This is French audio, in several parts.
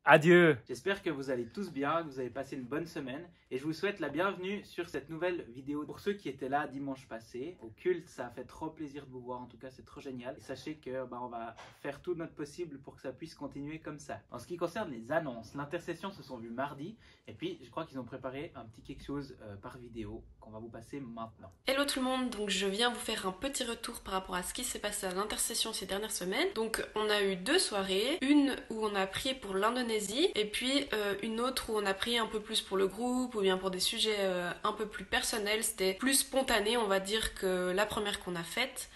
Adieu! J'espère que vous allez tous bien, que vous avez passé une bonne semaine et je vous souhaite la bienvenue sur cette nouvelle vidéo. Pour ceux qui étaient là dimanche passé, au culte, ça a fait trop plaisir de vous voir, en tout cas c'est trop génial. Et sachez que on va faire tout notre possible pour que ça puisse continuer comme ça. En ce qui concerne les annonces, l'intercession se sont vues mardi et puis je crois qu'ils ont préparé un petit quelque chose par vidéo qu'on va vous passer maintenant. Hello tout le monde, donc je viens vous faire un petit retour par rapport à ce qui s'est passé à l'intercession ces dernières semaines. Donc on a eu deux soirées, une où on a prié pour l'Indonésie et puis une autre où on a prié un peu plus pour le groupe ou bien pour des sujets un peu plus personnels. C'était plus spontané on va dire que la première qu'on a faite.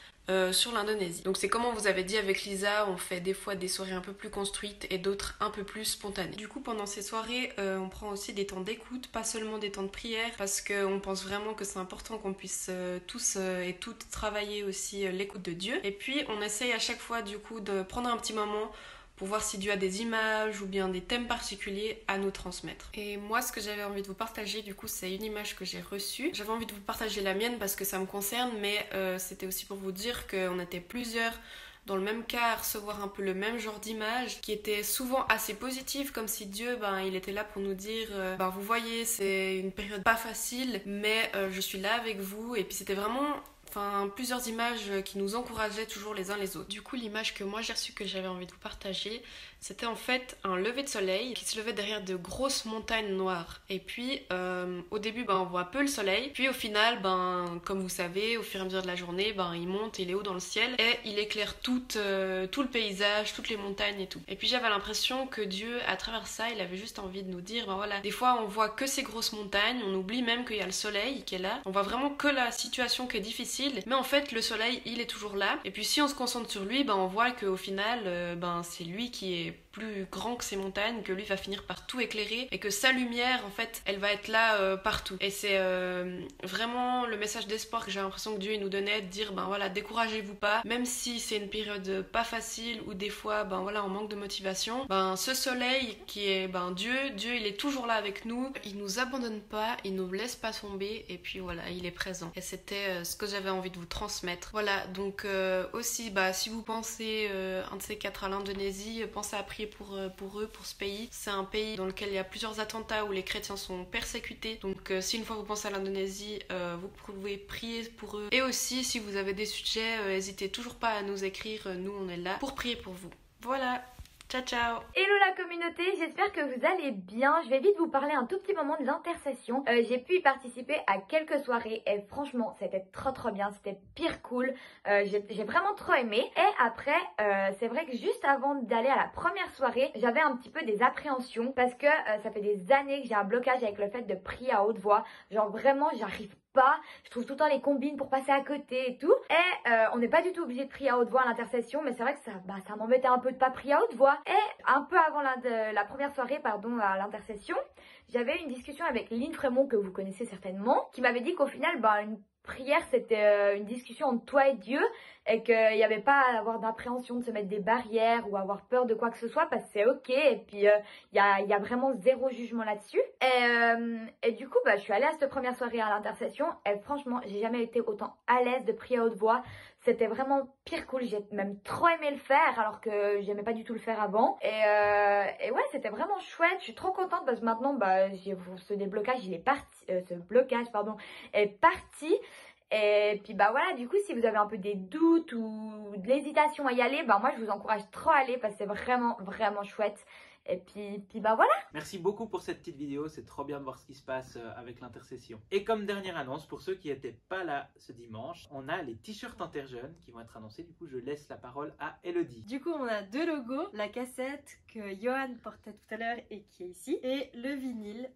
Sur l'Indonésie. Donc c'est comme on vous avait dit avec Lisa, on fait des fois des soirées un peu plus construites et d'autres un peu plus spontanées. Du coup pendant ces soirées, on prend aussi des temps d'écoute, pas seulement des temps de prière, parce qu'on pense vraiment que c'est important qu'on puisse tous et toutes travailler aussi l'écoute de Dieu. Et puis on essaye à chaque fois du coup de prendre un petit moment pour voir si Dieu a des images ou bien des thèmes particuliers à nous transmettre. Et moi, ce que j'avais envie de vous partager, du coup, c'est une image que j'ai reçue. J'avais envie de vous partager la mienne parce que ça me concerne, mais c'était aussi pour vous dire qu'on était plusieurs dans le même cas à recevoir un peu le même genre d'image qui était souvent assez positive, comme si Dieu, il était là pour nous dire vous voyez, c'est une période pas facile, mais je suis là avec vous. Et puis c'était vraiment plusieurs images qui nous encourageaient toujours les uns les autres. Du coup, l'image que moi j'ai reçue, que j'avais envie de vous partager, c'était en fait un lever de soleil qui se levait derrière de grosses montagnes noires. Et puis, au début, on voit peu le soleil. Puis au final, comme vous savez, au fur et à mesure de la journée, il monte, il est haut dans le ciel et il éclaire tout le paysage, toutes les montagnes et tout. Et puis j'avais l'impression que Dieu, à travers ça, il avait juste envie de nous dire, voilà, des fois on voit que ces grosses montagnes, on oublie même qu'il y a le soleil qui est là. On voit vraiment que la situation qui est difficile. Mais en fait le soleil il est toujours là et puis si on se concentre sur lui on voit qu'au final c'est lui qui est plus grand que ces montagnes, que lui va finir par tout éclairer et que sa lumière en fait elle va être là partout. Et c'est vraiment le message d'espoir que j'ai l'impression que Dieu il nous donnait, de dire voilà, découragez-vous pas, même si c'est une période pas facile ou des fois voilà on manque de motivation, ce soleil qui est Dieu il est toujours là avec nous, il nous abandonne pas, il nous laisse pas tomber et puis voilà il est présent. Et c'était ce que j'avais envie de vous transmettre. Voilà, donc aussi si vous pensez un de ces quatre à l'Indonésie, pensez à prier pour eux, pour ce pays. C'est un pays dans lequel il y a plusieurs attentats où les chrétiens sont persécutés. Donc si une fois vous pensez à l'Indonésie, vous pouvez prier pour eux. Et aussi si vous avez des sujets, n'hésitez toujours pas à nous écrire, nous on est là pour prier pour vous. Voilà. Ciao ciao. Hello la communauté, j'espère que vous allez bien. Je vais vite vous parler un tout petit moment de l'intercession. J'ai pu y participer à quelques soirées et franchement c'était trop bien, c'était pire cool. J'ai vraiment trop aimé. Et après c'est vrai que juste avant d'aller à la première soirée, j'avais un petit peu des appréhensions parce que ça fait des années que j'ai un blocage avec le fait de prier à haute voix. Genre vraiment j'arrive pas, je trouve tout le temps les combines pour passer à côté et tout. Et on n'est pas du tout obligé de prier à haute voix à l'intercession, mais c'est vrai que ça m'embêtait un peu de pas prier à haute voix. Et un peu avant la première soirée à l'intercession, j'avais une discussion avec Lynn Frémont que vous connaissez certainement, qui m'avait dit qu'au final une prière c'était une discussion entre toi et Dieu et qu'il n'y avait pas à avoir d'appréhension de se mettre des barrières ou avoir peur de quoi que ce soit parce que c'est ok. Et puis il y a vraiment zéro jugement là-dessus. Et du coup je suis allée à cette première soirée à l'intercession et franchement j'ai jamais été autant à l'aise de prier à haute voix. C'était vraiment pire cool, j'ai même trop aimé le faire alors que j'aimais pas du tout le faire avant. Et ouais, c'était vraiment chouette, je suis trop contente parce que maintenant ce déblocage il est parti, ce blocage pardon est parti. Et puis voilà, du coup si vous avez un peu des doutes ou de l'hésitation à y aller, moi je vous encourage trop à aller parce que c'est vraiment chouette. Et puis voilà. Merci beaucoup pour cette petite vidéo, c'est trop bien de voir ce qui se passe avec l'intercession. Et comme dernière annonce, pour ceux qui n'étaient pas là ce dimanche, on a les t-shirts interjeunes qui vont être annoncés. Du coup, je laisse la parole à Elodie. Du coup, on a deux logos, la cassette que Johan portait tout à l'heure et qui est ici, et le vinyle.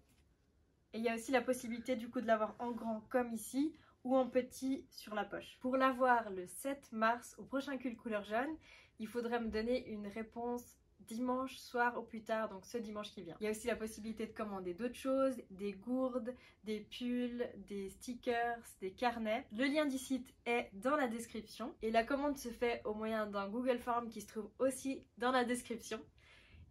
Et il y a aussi la possibilité du coup de l'avoir en grand comme ici, ou en petit sur la poche. Pour l'avoir le 7 mars au prochain Culte Couleur Jaune, il faudrait me donner une réponse dimanche soir au plus tard, donc ce dimanche qui vient. Il y a aussi la possibilité de commander d'autres choses, des gourdes, des pulls, des stickers, des carnets. Le lien du site est dans la description et la commande se fait au moyen d'un Google Form qui se trouve aussi dans la description.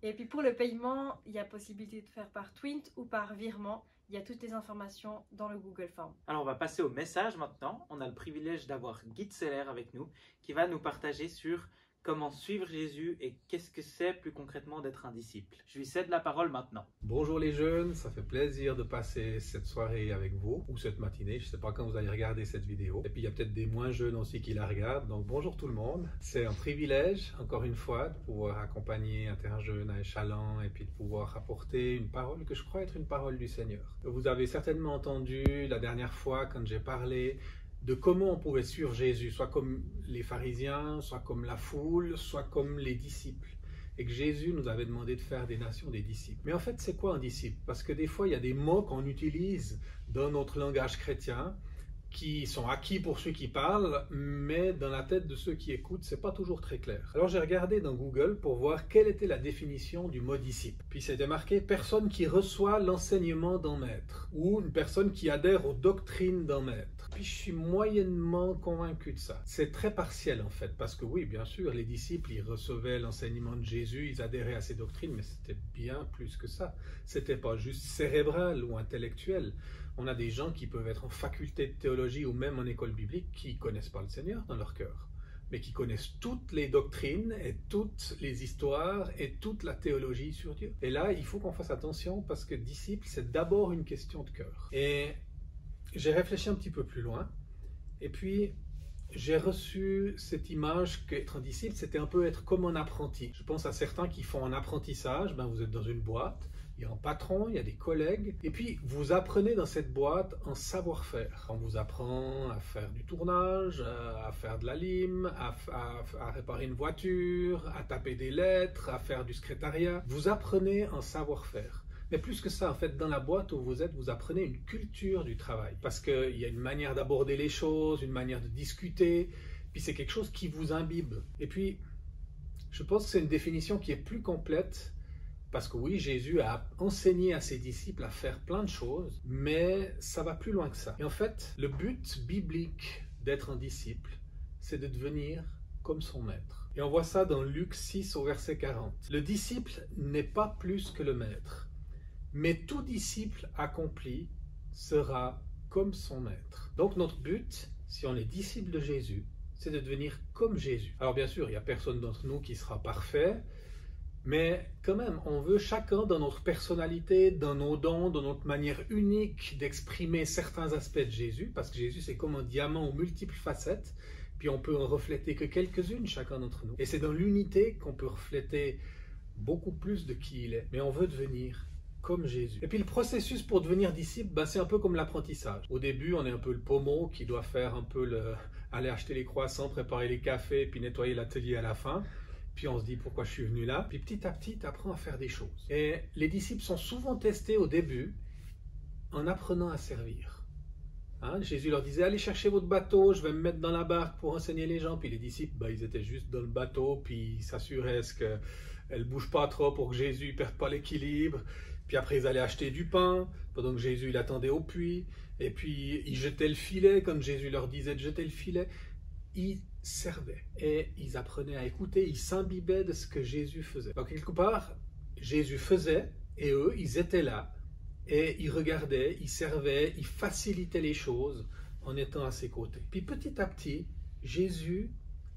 Et puis pour le paiement, il y a possibilité de faire par Twint ou par virement. Il y a toutes les informations dans le Google Form. Alors on va passer au message maintenant. On a le privilège d'avoir Guy Seller avec nous qui va nous partager sur comment suivre Jésus et qu'est-ce que c'est plus concrètement d'être un disciple. Je lui cède la parole maintenant. Bonjour les jeunes, ça fait plaisir de passer cette soirée avec vous, ou cette matinée, je ne sais pas quand vous allez regarder cette vidéo. Et puis il y a peut-être des moins jeunes aussi qui la regardent, donc bonjour tout le monde. C'est un privilège, encore une fois, de pouvoir accompagner Interjeunes à Échallens et puis de pouvoir apporter une parole que je crois être une parole du Seigneur. Vous avez certainement entendu la dernière fois quand j'ai parlé de comment on pouvait suivre Jésus, soit comme les pharisiens, soit comme la foule, soit comme les disciples. Et que Jésus nous avait demandé de faire des nations des disciples. Mais en fait, c'est quoi un disciple? Parce que des fois, il y a des mots qu'on utilise dans notre langage chrétien qui sont acquis pour ceux qui parlent, mais dans la tête de ceux qui écoutent, c'est pas toujours très clair. Alors j'ai regardé dans Google pour voir quelle était la définition du mot disciple. Puis c'était marqué « personne qui reçoit l'enseignement d'un maître » ou « une personne qui adhère aux doctrines d'un maître ». Puis je suis moyennement convaincu de ça. C'est très partiel en fait, parce que oui, bien sûr, les disciples, ils recevaient l'enseignement de Jésus, ils adhéraient à ses doctrines, mais c'était bien plus que ça. C'était pas juste cérébral ou intellectuel. On a des gens qui peuvent être en faculté de théologie ou même en école biblique qui ne connaissent pas le Seigneur dans leur cœur, mais qui connaissent toutes les doctrines et toutes les histoires et toute la théologie sur Dieu. Et là, il faut qu'on fasse attention parce que disciple, c'est d'abord une question de cœur. Et j'ai réfléchi un petit peu plus loin et puis j'ai reçu cette image qu'être un disciple, c'était un peu être comme un apprenti. Je pense à certains qui font un apprentissage, vous êtes dans une boîte, il y a un patron, il y a des collègues, et puis vous apprenez dans cette boîte un savoir-faire. On vous apprend à faire du tournage, à faire de la lime, à réparer une voiture, à taper des lettres, à faire du secrétariat. Vous apprenez un savoir-faire. Mais plus que ça, en fait, dans la boîte où vous êtes, vous apprenez une culture du travail. Parce qu'il y a une manière d'aborder les choses, une manière de discuter, puis c'est quelque chose qui vous imbibe. Et puis, je pense que c'est une définition qui est plus complète. Parce que oui, Jésus a enseigné à ses disciples à faire plein de choses, mais ça va plus loin que ça. Et en fait, le but biblique d'être un disciple, c'est de devenir comme son maître. Et on voit ça dans Luc 6 au verset 40. Le disciple n'est pas plus que le maître, mais tout disciple accompli sera comme son maître. Donc notre but, si on est disciple de Jésus, c'est de devenir comme Jésus. Alors bien sûr, il n'y a personne d'entre nous qui sera parfait, mais quand même, on veut chacun dans notre personnalité, dans nos dons, dans notre manière unique d'exprimer certains aspects de Jésus, parce que Jésus c'est comme un diamant aux multiples facettes, puis on peut en refléter que quelques-unes chacun d'entre nous. Et c'est dans l'unité qu'on peut refléter beaucoup plus de qui il est, mais on veut devenir comme Jésus. Et puis le processus pour devenir disciple, c'est un peu comme l'apprentissage. Au début, on est un peu le pommeau qui doit faire un peu aller acheter les croissants, préparer les cafés, puis nettoyer l'atelier à la fin. Puis on se dit pourquoi je suis venu là. Puis petit à petit, tu apprends à faire des choses. Et les disciples sont souvent testés au début en apprenant à servir. Jésus leur disait, allez chercher votre bateau, je vais me mettre dans la barque pour enseigner les gens. Puis les disciples, ils étaient juste dans le bateau, puis ils s'assuraient qu'elle ne bouge pas trop pour que Jésus ne perde pas l'équilibre. Puis après, ils allaient acheter du pain, pendant que Jésus il attendait au puits. Et puis, ils jetaient le filet, quand Jésus leur disait de jeter le filet. Ils servaient et ils apprenaient à écouter, ils s'imbibaient de ce que Jésus faisait. Donc quelque part, Jésus faisait et eux, ils étaient là et ils regardaient, ils servaient, ils facilitaient les choses en étant à ses côtés. Puis petit à petit, Jésus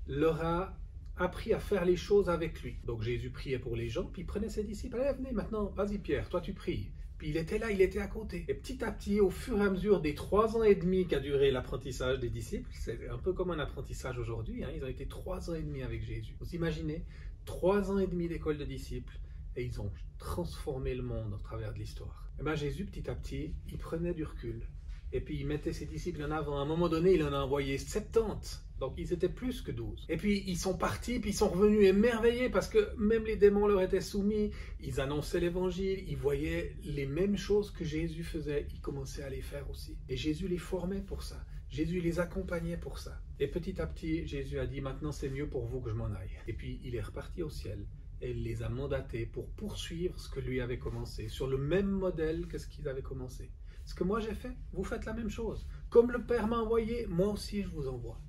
leur a appris à faire les choses avec lui. Donc Jésus priait pour les gens, puis il prenait ses disciples, allez venez maintenant, vas-y Pierre, toi tu pries. Puis il était là, il était à côté. Et petit à petit, au fur et à mesure des 3 ans et demi qu'a duré l'apprentissage des disciples, c'est un peu comme un apprentissage aujourd'hui, ils ont été 3 ans et demi avec Jésus. Vous imaginez, 3 ans et demi d'école de disciples, et ils ont transformé le monde au travers de l'histoire. Et bien Jésus, petit à petit, il prenait du recul. Et puis il mettait ses disciples en avant. À un moment donné, il en a envoyé 70. Donc ils étaient plus que 12. Et puis ils sont partis, puis ils sont revenus émerveillés parce que même les démons leur étaient soumis. Ils annonçaient l'évangile, ils voyaient les mêmes choses que Jésus faisait. Ils commençaient à les faire aussi. Et Jésus les formait pour ça. Jésus les accompagnait pour ça. Et petit à petit, Jésus a dit, maintenant c'est mieux pour vous que je m'en aille. Et puis il est reparti au ciel. Et il les a mandatés pour poursuivre ce que lui avait commencé, sur le même modèle que ce qu'ils avaient commencé. Ce que moi j'ai fait, vous faites la même chose. Comme le Père m'a envoyé, moi aussi je vous envoie.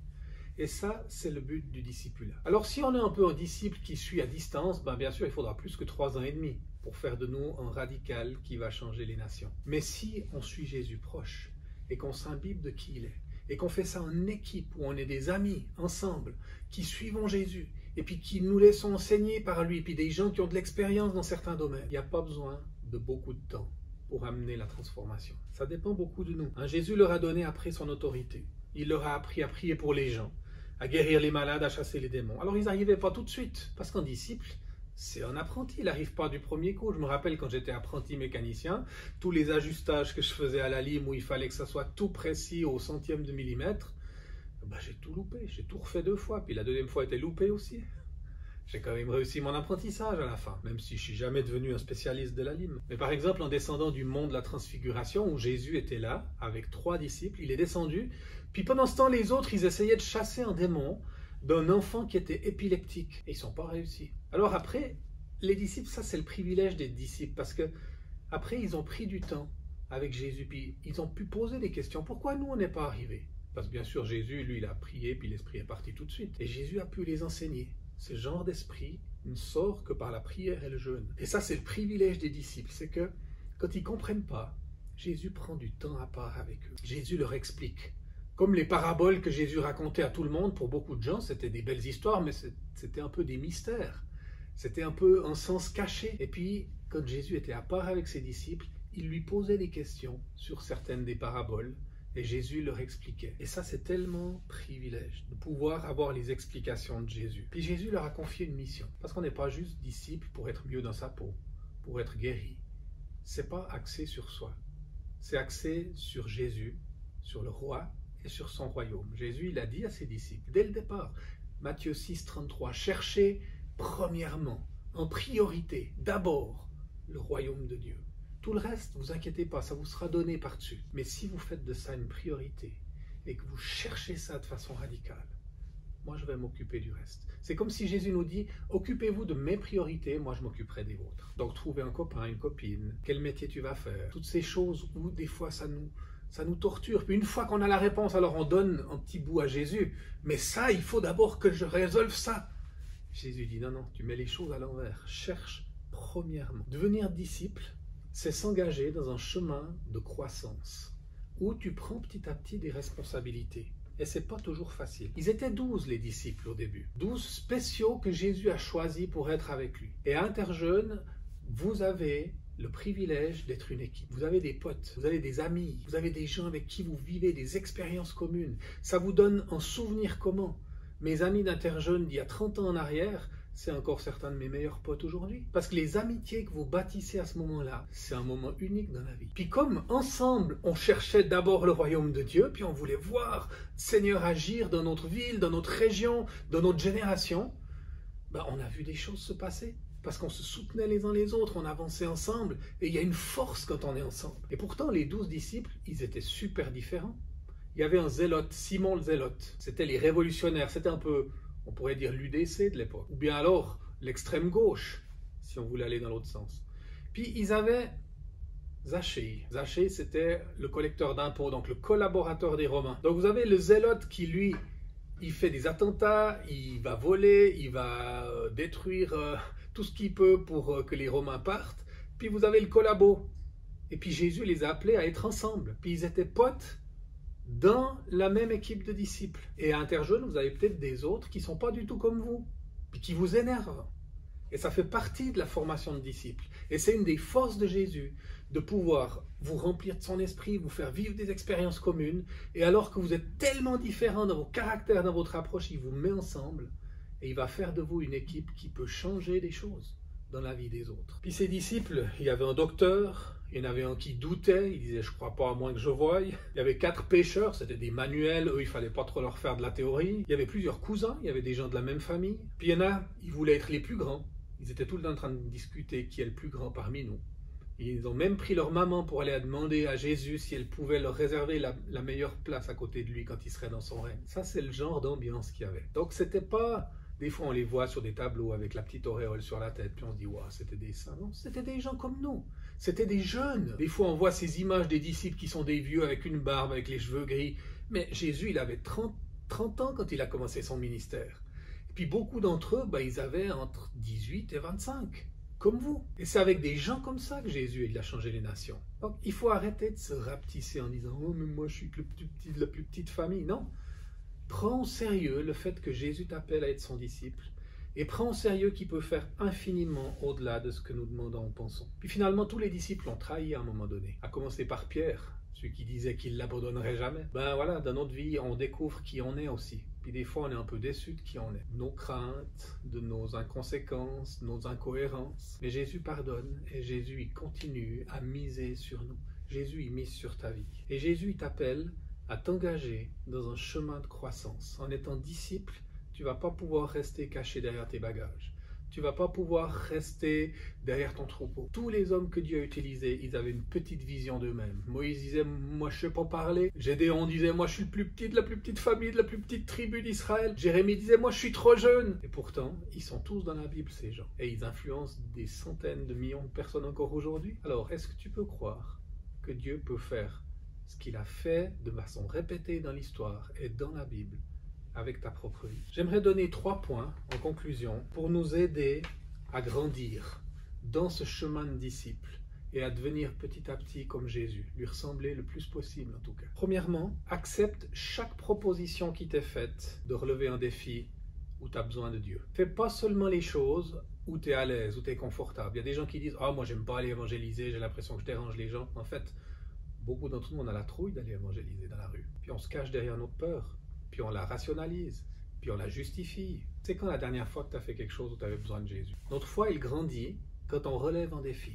Et ça, c'est le but du discipulat. Alors si on est un peu un disciple qui suit à distance, bien sûr il faudra plus que 3 ans et demi pour faire de nous un radical qui va changer les nations. Mais si on suit Jésus proche et qu'on s'imbibe de qui il est, et qu'on fait ça en équipe, où on est des amis ensemble, qui suivons Jésus, et puis qui nous laissons enseigner par lui, et puis des gens qui ont de l'expérience dans certains domaines. Il n'y a pas besoin de beaucoup de temps pour amener la transformation. Ça dépend beaucoup de nous. Jésus leur a donné après son autorité. Il leur a appris à prier pour les gens, à guérir les malades, à chasser les démons. Alors ils n'arrivaient pas tout de suite, parce qu'un disciple, c'est un apprenti, il n'arrive pas du premier coup. Je me rappelle quand j'étais apprenti mécanicien, tous les ajustages que je faisais à la lime où il fallait que ça soit tout précis au centième de millimètre, j'ai tout loupé, j'ai tout refait 2 fois, puis la deuxième fois était loupée aussi. J'ai quand même réussi mon apprentissage à la fin, même si je ne suis jamais devenu un spécialiste de la lime. Mais par exemple, en descendant du mont de la Transfiguration, où Jésus était là, avec 3 disciples, il est descendu, puis pendant ce temps, les autres, ils essayaient de chasser un démon d'un enfant qui était épileptique, et ils n'ont pas réussi. Alors après, les disciples, ça c'est le privilège des disciples, parce que après ils ont pris du temps avec Jésus, puis ils ont pu poser des questions. Pourquoi nous on n'est pas arrivés? Parce que bien sûr Jésus, lui, il a prié, puis l'esprit est parti tout de suite. Et Jésus a pu les enseigner. Ce genre d'esprit ne sort que par la prière et le jeûne. Et ça c'est le privilège des disciples, c'est que quand ils ne comprennent pas, Jésus prend du temps à part avec eux. Jésus leur explique. Comme les paraboles que Jésus racontait à tout le monde, pour beaucoup de gens, c'était des belles histoires, mais c'était un peu des mystères. C'était un peu un sens caché. Et puis, quand Jésus était à part avec ses disciples, il lui posait des questions sur certaines des paraboles, et Jésus leur expliquait. Et ça, c'est tellement privilège, de pouvoir avoir les explications de Jésus. Puis Jésus leur a confié une mission, parce qu'on n'est pas juste disciple pour être mieux dans sa peau, pour être guéri. C'est pas axé sur soi. C'est axé sur Jésus, sur le roi, et sur son royaume. Jésus, il a dit à ses disciples, dès le départ, Matthieu 6, 33, cherchez premièrement, en priorité, d'abord, le royaume de Dieu. Tout le reste, ne vous inquiétez pas, ça vous sera donné par-dessus. Mais si vous faites de ça une priorité, et que vous cherchez ça de façon radicale, moi je vais m'occuper du reste. C'est comme si Jésus nous dit, occupez-vous de mes priorités, moi je m'occuperai des vôtres. Donc trouver un copain, une copine, quel métier tu vas faire, toutes ces choses où des fois ça nous torture. Puis une fois qu'on a la réponse, alors on donne un petit bout à Jésus. Mais ça, il faut d'abord que je résolve ça. Jésus dit, non, non, tu mets les choses à l'envers. Cherche premièrement. Devenir disciple, c'est s'engager dans un chemin de croissance, où tu prends petit à petit des responsabilités. Et c'est pas toujours facile. Ils étaient 12 les disciples au début. 12 spéciaux que Jésus a choisis pour être avec lui. Et à Interjeune, vous avez le privilège d'être une équipe. Vous avez des potes, vous avez des amis, vous avez des gens avec qui vous vivez des expériences communes. Ça vous donne un souvenir commun. Mes amis d'Interjeune d'il y a 30 ans en arrière, c'est encore certains de mes meilleurs potes aujourd'hui. Parce que les amitiés que vous bâtissez à ce moment-là, c'est un moment unique dans la vie. Puis comme ensemble, on cherchait d'abord le royaume de Dieu, puis on voulait voir Seigneur agir dans notre ville, dans notre région, dans notre génération, on a vu des choses se passer. Parce qu'on se soutenait les uns les autres, on avançait ensemble, et il y a une force quand on est ensemble. Et pourtant, les 12 disciples, ils étaient super différents. Il y avait un zélote, Simon le zélote. C'était les révolutionnaires, c'était un peu, on pourrait dire l'UDC de l'époque. Ou bien alors, l'extrême gauche, si on voulait aller dans l'autre sens. Puis ils avaient Zachée. Zachée, c'était le collecteur d'impôts, donc le collaborateur des Romains. Donc vous avez le zélote qui, lui, il fait des attentats, il va voler, il va détruire tout ce qu'il peut pour que les Romains partent. Puis vous avez le collabo. Et puis Jésus les a appelés à être ensemble. Puis ils étaient potes dans la même équipe de disciples. Et à Interjeune, vous avez peut-être des autres qui ne sont pas du tout comme vous, puis qui vous énervent. Et ça fait partie de la formation de disciples. Et c'est une des forces de Jésus, de pouvoir vous remplir de son esprit, vous faire vivre des expériences communes. Et alors que vous êtes tellement différents dans vos caractères, dans votre approche, il vous met ensemble. Et il va faire de vous une équipe qui peut changer des choses dans la vie des autres. Puis ces disciples, il y avait un docteur, il y en avait un qui doutait, il disait « je ne crois pas à moins que je voie ». Il y avait 4 pêcheurs, c'était des manuels, eux il ne fallait pas trop leur faire de la théorie. Il y avait plusieurs cousins, il y avait des gens de la même famille. Puis il y en a, ils voulaient être les plus grands. Ils étaient tout le temps en train de discuter qui est le plus grand parmi nous. Et ils ont même pris leur maman pour aller demander à Jésus si elle pouvait leur réserver la meilleure place à côté de lui quand il serait dans son règne. Ça c'est le genre d'ambiance qu'il y avait. Donc c'était pas... Des fois, on les voit sur des tableaux avec la petite auréole sur la tête, puis on se dit, waouh, c'était des saints. Non, c'était des gens comme nous. C'était des jeunes. Des fois, on voit ces images des disciples qui sont des vieux avec une barbe, avec les cheveux gris. Mais Jésus, il avait 30 ans quand il a commencé son ministère. Et puis, beaucoup d'entre eux, ils avaient entre 18 et 25, comme vous. Et c'est avec des gens comme ça que Jésus, il a changé les nations. Donc, il faut arrêter de se rapetisser en disant, oh, mais moi, je suis le plus petit de la plus petite famille. Non. Prends au sérieux le fait que Jésus t'appelle à être son disciple et prends au sérieux qu'il peut faire infiniment au-delà de ce que nous demandons ou pensons. Puis finalement, tous les disciples l'ont trahi à un moment donné, à commencer par Pierre, celui qui disait qu'il ne l'abandonnerait jamais. Ben voilà, dans notre vie, on découvre qui on est aussi. Puis des fois, on est un peu déçu de qui on est. Nos craintes, de nos inconséquences, nos incohérences. Mais Jésus pardonne et Jésus, il continue à miser sur nous. Jésus, il mise sur ta vie. Et Jésus, il t'appelle à t'engager dans un chemin de croissance. En étant disciple, tu ne vas pas pouvoir rester caché derrière tes bagages. Tu ne vas pas pouvoir rester derrière ton troupeau. Tous les hommes que Dieu a utilisés, ils avaient une petite vision d'eux-mêmes. Moïse disait, moi je ne sais pas parler. Gédéon disait, moi je suis le plus petit de la plus petite famille, de la plus petite tribu d'Israël. Jérémie disait, moi je suis trop jeune. Et pourtant, ils sont tous dans la Bible, ces gens. Et ils influencent des centaines de millions de personnes encore aujourd'hui. Alors, est-ce que tu peux croire que Dieu peut faire ce qu'il a fait de façon répétée dans l'histoire et dans la Bible avec ta propre vie? J'aimerais donner 3 points en conclusion pour nous aider à grandir dans ce chemin de disciple et à devenir petit à petit comme Jésus, lui ressembler le plus possible en tout cas. Premièrement, accepte chaque proposition qui t'est faite de relever un défi où tu as besoin de Dieu. Fais pas seulement les choses où tu es à l'aise, où tu es confortable. Il y a des gens qui disent « Ah, moi j'aime pas aller évangéliser, j'ai l'impression que je dérange les gens ». En fait, beaucoup d'entre nous, on a la trouille d'aller évangéliser dans la rue. Puis on se cache derrière notre peur. Puis on la rationalise, puis on la justifie. C'est quand la dernière fois que tu as fait quelque chose où tu avais besoin de Jésus? Notre foi, il grandit quand on relève un défi.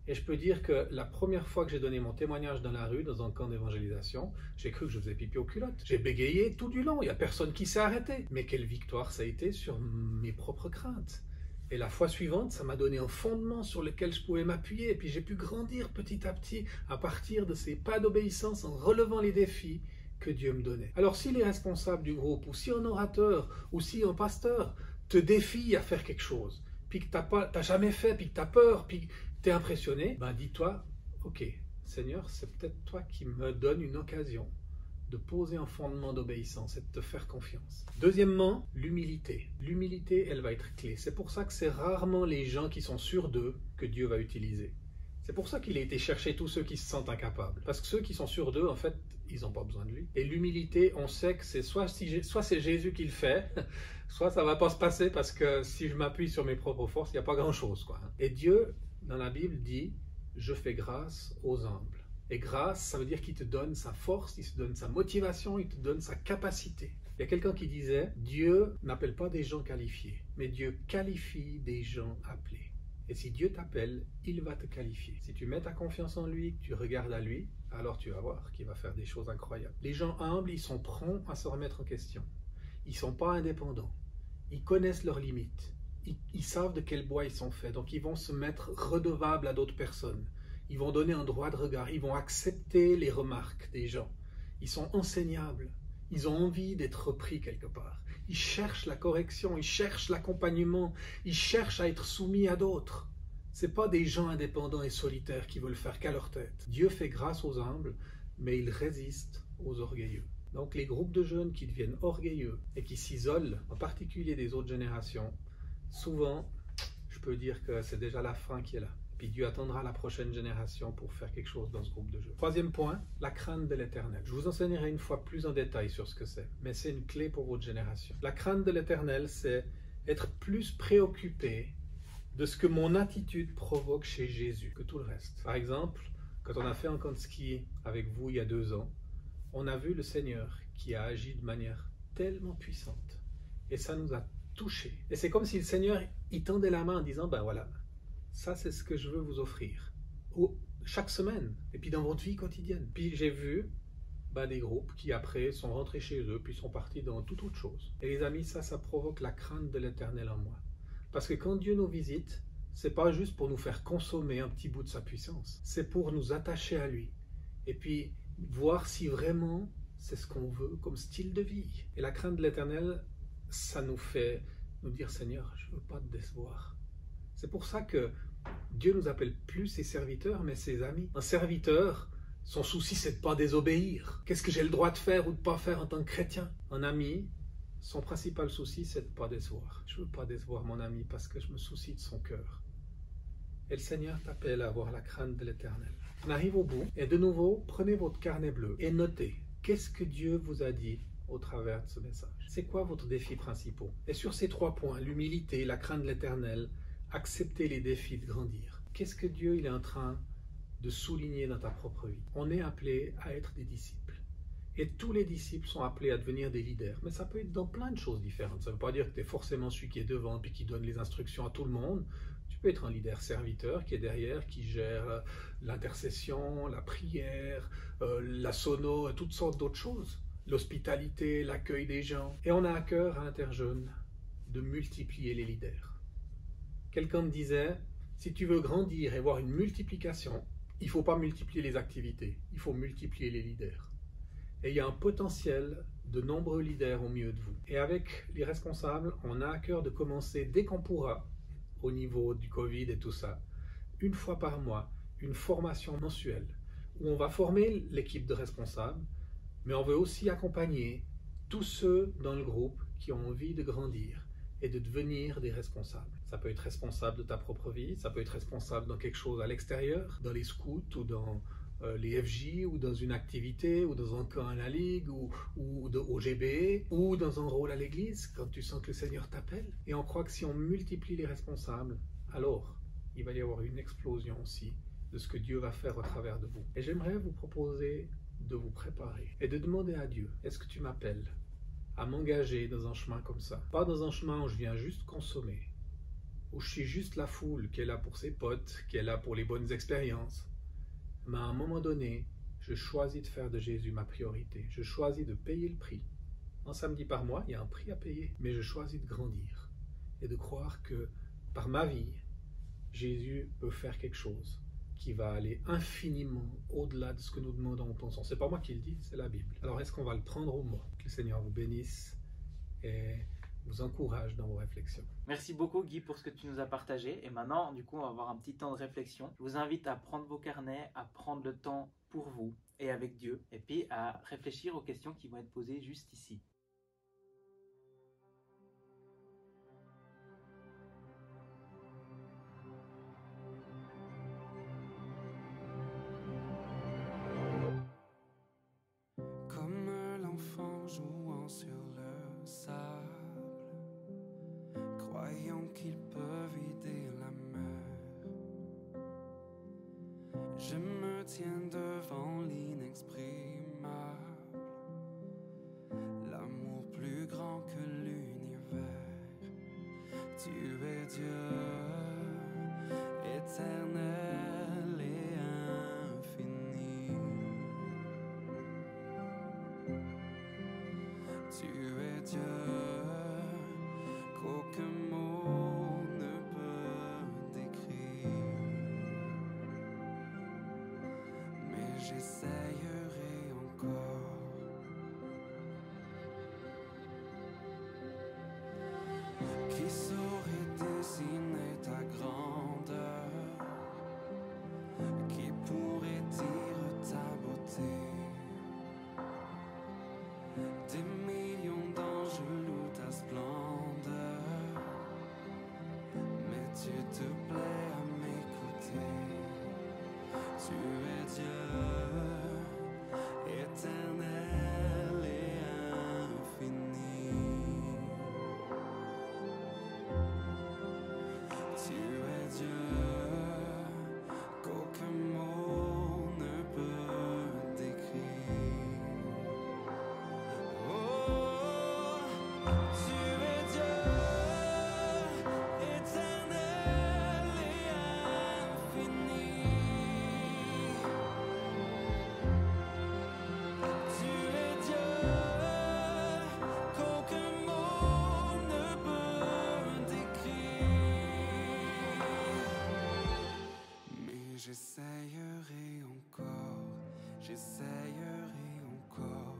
Et je peux dire que la première fois que j'ai donné mon témoignage dans la rue, dans un camp d'évangélisation, j'ai cru que je faisais pipi aux culottes. J'ai bégayé tout du long, il n'y a personne qui s'est arrêté. Mais quelle victoire ça a été sur mes propres craintes. Et la fois suivante, ça m'a donné un fondement sur lequel je pouvais m'appuyer. Et puis j'ai pu grandir petit à petit à partir de ces pas d'obéissance en relevant les défis que Dieu me donnait. Alors si les responsables du groupe, ou si un orateur, ou si un pasteur te défie à faire quelque chose, puis que t'as jamais fait, puis que tu as peur, puis que tu es impressionné, ben dis-toi, ok, Seigneur, c'est peut-être toi qui me donne une occasion de poser un fondement d'obéissance et de te faire confiance. Deuxièmement, l'humilité. L'humilité, elle va être clé. C'est pour ça que c'est rarement les gens qui sont sûrs d'eux que Dieu va utiliser. C'est pour ça qu'il a été chercher tous ceux qui se sentent incapables. Parce que ceux qui sont sûrs d'eux, en fait, ils n'ont pas besoin de lui. Et l'humilité, on sait que c'est soit c'est Jésus qui le fait, soit ça ne va pas se passer parce que si je m'appuie sur mes propres forces, il n'y a pas grand-chose, quoi. Et Dieu, dans la Bible, dit « Je fais grâce aux humbles ». Et grâce, ça veut dire qu'il te donne sa force, il te donne sa motivation, il te donne sa capacité. Il y a quelqu'un qui disait « Dieu n'appelle pas des gens qualifiés, mais Dieu qualifie des gens appelés ». Et si Dieu t'appelle, il va te qualifier. Si tu mets ta confiance en lui, que tu regardes à lui, alors tu vas voir qu'il va faire des choses incroyables. Les gens humbles, ils sont prompts à se remettre en question. Ils ne sont pas indépendants. Ils connaissent leurs limites. Ils savent de quel bois ils sont faits. Donc ils vont se mettre redevables à d'autres personnes. Ils vont donner un droit de regard. Ils vont accepter les remarques des gens. Ils sont enseignables. Ils ont envie d'être repris quelque part. Ils cherchent la correction, ils cherchent l'accompagnement, ils cherchent à être soumis à d'autres. Ce n'est pas des gens indépendants et solitaires qui veulent faire qu'à leur tête. Dieu fait grâce aux humbles, mais il résiste aux orgueilleux. Donc les groupes de jeunes qui deviennent orgueilleux et qui s'isolent, en particulier des autres générations, souvent, je peux dire que c'est déjà la fin qui est là. Puis Dieu attendra la prochaine génération pour faire quelque chose dans ce groupe de jeunes. Troisième point, la crainte de l'Éternel. Je vous enseignerai une fois plus en détail sur ce que c'est, mais c'est une clé pour votre génération. La crainte de l'Éternel, c'est être plus préoccupé de ce que mon attitude provoque chez Jésus que tout le reste. Par exemple, quand on a fait un camp de ski avec vous il y a 2 ans, on a vu le Seigneur qui a agi de manière tellement puissante. Et ça nous a touchés. Et c'est comme si le Seigneur, il tendait la main en disant, ben voilà, ça, c'est ce que je veux vous offrir. Chaque semaine, et puis dans votre vie quotidienne. Puis j'ai vu des groupes qui après sont rentrés chez eux, puis sont partis dans toute autre chose. Et les amis, ça provoque la crainte de l'Éternel en moi. Parce que quand Dieu nous visite, c'est pas juste pour nous faire consommer un petit bout de sa puissance. C'est pour nous attacher à lui. Et puis voir si vraiment c'est ce qu'on veut comme style de vie. Et la crainte de l'Éternel, ça nous fait nous dire, Seigneur, je ne veux pas te décevoir. C'est pour ça que Dieu nous appelle plus ses serviteurs, mais ses amis. Un serviteur, son souci, c'est de ne pas désobéir. Qu'est-ce que j'ai le droit de faire ou de ne pas faire en tant que chrétien? Un ami, son principal souci, c'est de ne pas décevoir. Je ne veux pas décevoir mon ami parce que je me soucie de son cœur. Et le Seigneur t'appelle à avoir la crainte de l'Éternel. On arrive au bout, et de nouveau, prenez votre carnet bleu et notez, qu'est-ce que Dieu vous a dit au travers de ce message. C'est quoi votre défi principal? Et sur ces 3 points, l'humilité, la crainte de l'Éternel, accepter les défis de grandir. Qu'est-ce que Dieu il est en train de souligner dans ta propre vie? On est appelé à être des disciples. Et tous les disciples sont appelés à devenir des leaders. Mais ça peut être dans plein de choses différentes. Ça ne veut pas dire que tu es forcément celui qui est devant et qui donne les instructions à tout le monde. Tu peux être un leader serviteur qui est derrière, qui gère l'intercession, la prière, la sono, toutes sortes d'autres choses. L'hospitalité, l'accueil des gens. Et on a à cœur à Interjeunes de multiplier les leaders. Quelqu'un me disait, si tu veux grandir et voir une multiplication, il ne faut pas multiplier les activités, il faut multiplier les leaders. Et il y a un potentiel de nombreux leaders au milieu de vous. Et avec les responsables, on a à cœur de commencer dès qu'on pourra, au niveau du Covid et tout ça, une fois par mois, une formation mensuelle, où on va former l'équipe de responsables, mais on veut aussi accompagner tous ceux dans le groupe qui ont envie de grandir et de devenir des responsables. Ça peut être responsable de ta propre vie, ça peut être responsable dans quelque chose à l'extérieur, dans les scouts ou dans les FJ, ou dans une activité, ou dans un camp à la Ligue, ou au GB, ou dans un rôle à l'église, quand tu sens que le Seigneur t'appelle. Et on croit que si on multiplie les responsables, alors il va y avoir une explosion aussi de ce que Dieu va faire au travers de vous. Et j'aimerais vous proposer de vous préparer et de demander à Dieu, est-ce que tu m'appelles à m'engager dans un chemin comme ça? Pas dans un chemin où je viens juste consommer, où je suis juste la foule qui est là pour ses potes, qui est là pour les bonnes expériences. Mais à un moment donné, je choisis de faire de Jésus ma priorité. Je choisis de payer le prix. Un samedi par mois, il y a un prix à payer. Mais je choisis de grandir et de croire que par ma vie, Jésus peut faire quelque chose qui va aller infiniment au-delà de ce que nous demandons ou pensons. C'est pas moi qui le dis, c'est la Bible. Alors est-ce qu'on va le prendre au mot? Que le Seigneur vous bénisse et vous encourage dans vos réflexions. Merci beaucoup Guy pour ce que tu nous as partagé. Et maintenant, du coup, on va avoir un petit temps de réflexion. Je vous invite à prendre vos carnets, à prendre le temps pour vous et avec Dieu, et puis à réfléchir aux questions qui vont être posées juste ici. Comme l'enfant jouant sur le sable, croyant qu'il peut vider la mer, je me tiens devant l'inexprimable, l'amour plus grand que l'univers. Tu es Dieu, éternel et infini. Tu es Dieu qu'aucun mot ne peut décrire, mais j'essayerai encore. Qui saurait dessiner ta grandeur? Qui pourrait dire ta beauté? Des millions d'anges louent ta splendeur, mais tu te plais à m'écouter. Tu es Dieu, éternel et infini. Tu es Dieu, qu'aucun mot ne peut décrire. Oh, tu es Dieu, éternel et infini. Tu es Dieu, qu'aucun mot ne peut décrire. Mais j'essayerai encore, j'essayerai encore.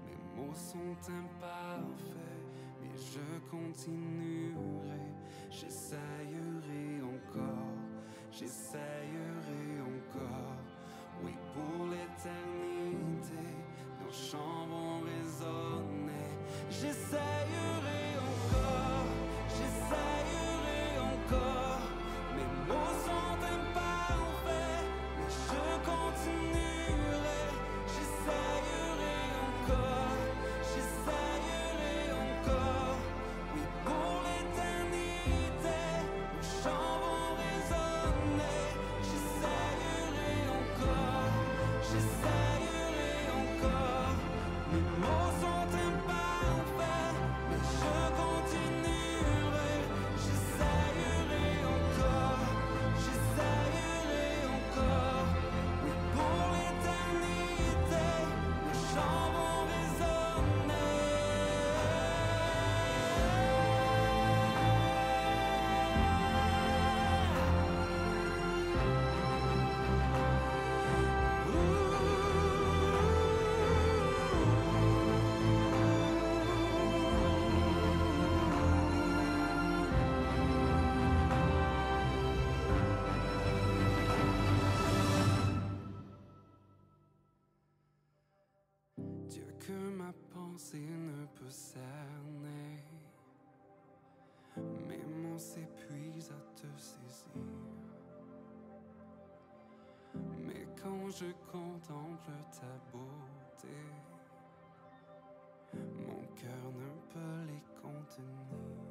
Mes mots sont imparfaits, mais je continuerai. J'essayerai encore, j'essayerai encore. Oui, pour l'éternité, nos chants vont résonner. J'essayerai encore, j'essayerai encore. Mes mots sont imparfaits, mais je continuerai. J'essayerai encore, j'essayerai que ma pensée ne peut cerner. Mes mots s'épuisent à te saisir. Mais quand je contemple ta beauté, mon cœur ne peut les contenir.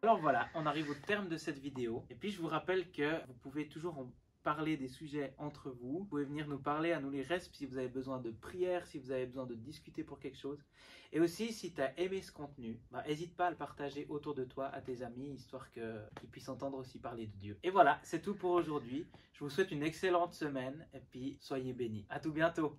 Alors voilà, on arrive au terme de cette vidéo. Et puis je vous rappelle que vous pouvez toujours en parler des sujets entre vous. Vous pouvez venir nous parler à nous les restes si vous avez besoin de prière, si vous avez besoin de discuter pour quelque chose. Et aussi, si tu as aimé ce contenu, n'hésite pas à le partager autour de toi à tes amis, histoire qu'ils puissent entendre aussi parler de Dieu. Et voilà, c'est tout pour aujourd'hui. Je vous souhaite une excellente semaine et puis soyez bénis. À tout bientôt.